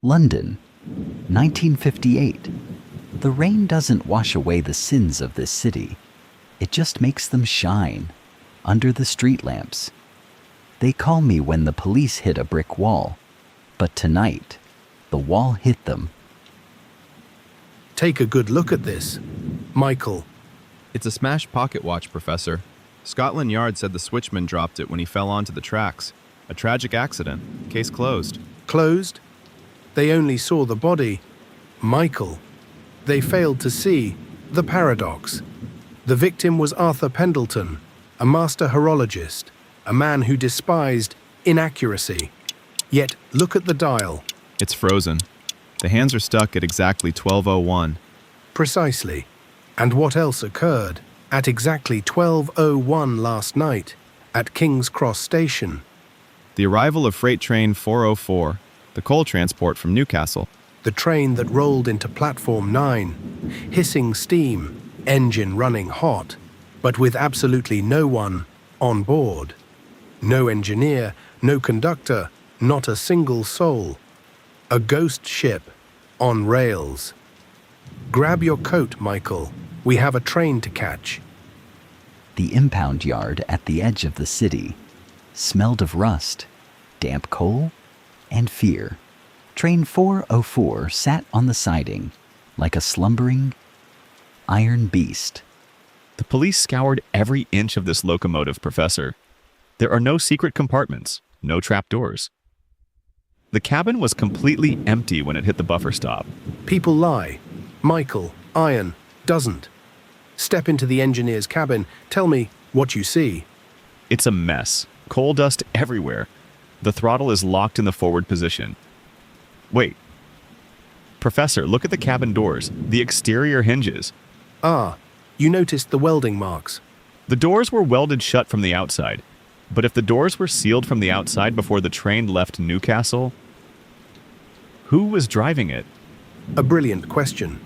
London, 1958. The rain doesn't wash away the sins of this city. It just makes them shine under the street lamps. They call me when the police hit a brick wall, but tonight, the wall hit them. Take a good look at this. Michael. It's a smashed pocket watch, Professor. Scotland Yard said the switchman dropped it when he fell onto the tracks. A tragic accident. Case closed. Closed? They only saw the body. Michael. They failed to see the paradox. The victim was Arthur Pendleton, a master horologist, a man who despised inaccuracy. Yet, look at the dial. It's frozen. The hands are stuck at exactly 12:01. Precisely. And what else occurred at exactly 12:01 last night at King's Cross Station? The arrival of freight train 404, the coal transport from Newcastle. The train that rolled into platform 9, hissing steam, engine running hot, but with absolutely no one on board. No engineer, no conductor, not a single soul. A ghost ship on rails. Grab your coat, Michael. We have a train to catch. The impound yard at the edge of the city smelled of rust, damp coal, and fear. Train 404 sat on the siding like a slumbering iron beast. The police scoured every inch of this locomotive, Professor. There are no secret compartments, no trapdoors. The cabin was completely empty when it hit the buffer stop. People lie. Michael, iron, doesn't. Step into the engineer's cabin. Tell me what you see. It's a mess. Coal dust everywhere. The throttle is locked in the forward position. Wait. Professor, look at the cabin doors, the exterior hinges. Ah, you noticed the welding marks. The doors were welded shut from the outside. But if the doors were sealed from the outside before the train left Newcastle, who was driving it? A brilliant question.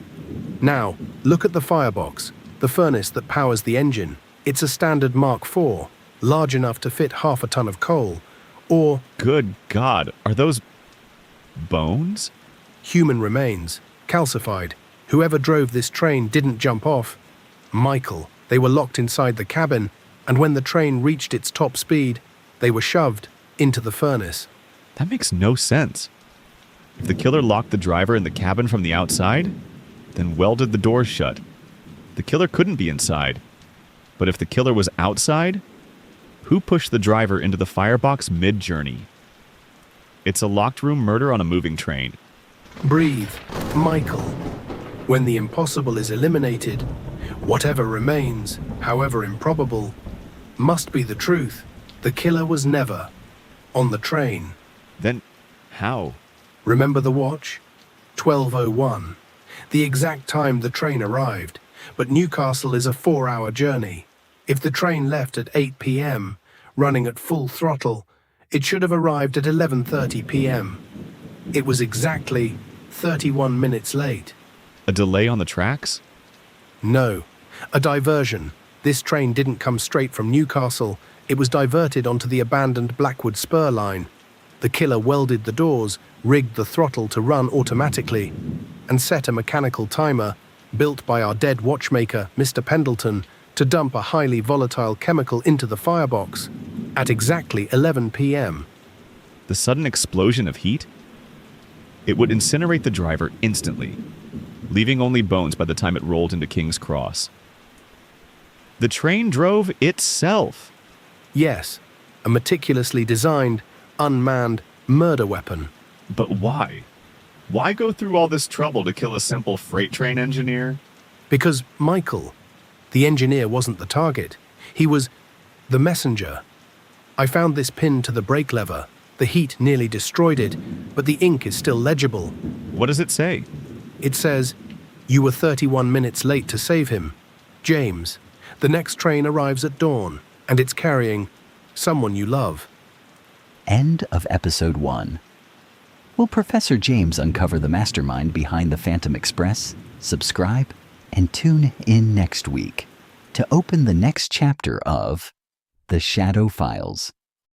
Now, look at the firebox, the furnace that powers the engine. It's a standard Mark IV, large enough to fit half a ton of coal. Or, Good God, are those bones? human remains, calcified. Whoever drove this train didn't jump off. Michael, they were locked inside the cabin, and when the train reached its top speed, they were shoved into the furnace. That makes no sense. If the killer locked the driver in the cabin from the outside, then welded the doors shut. The killer couldn't be inside. But if the killer was outside, who pushed the driver into the firebox mid-journey? It's a locked room murder on a moving train. Breathe, Michael. When the impossible is eliminated, whatever remains, however improbable, must be the truth. The killer was never on the train. Then how? Remember the watch? 12:01. The exact time the train arrived. But Newcastle is a 4-hour journey. If the train left at 8 p.m., running at full throttle, it should have arrived at 11:30 p.m. It was exactly 31 minutes late. A delay on the tracks? No, a diversion. This train didn't come straight from Newcastle. It was diverted onto the abandoned Blackwood spur line. The killer welded the doors, rigged the throttle to run automatically, and set a mechanical timer, built by our dead watchmaker, Mr. Pendleton, to dump a highly volatile chemical into the firebox at exactly 11 p.m. The sudden explosion of heat? It would incinerate the driver instantly, leaving only bones by the time it rolled into King's Cross. The train drove itself. Yes, a meticulously designed, unmanned murder weapon. But why? Why go through all this trouble to kill a simple freight train engineer? Because Michael, the engineer, wasn't the target. He was the messenger. I found this pinned to the brake lever. The heat nearly destroyed it, but the ink is still legible. What does it say? It says, "You were 31 minutes late to save him. James, the next train arrives at dawn, and it's carrying someone you love." End of episode 1. Will Professor James uncover the mastermind behind the Phantom Express? Subscribe and tune in next week to open the next chapter of The Shadow Files.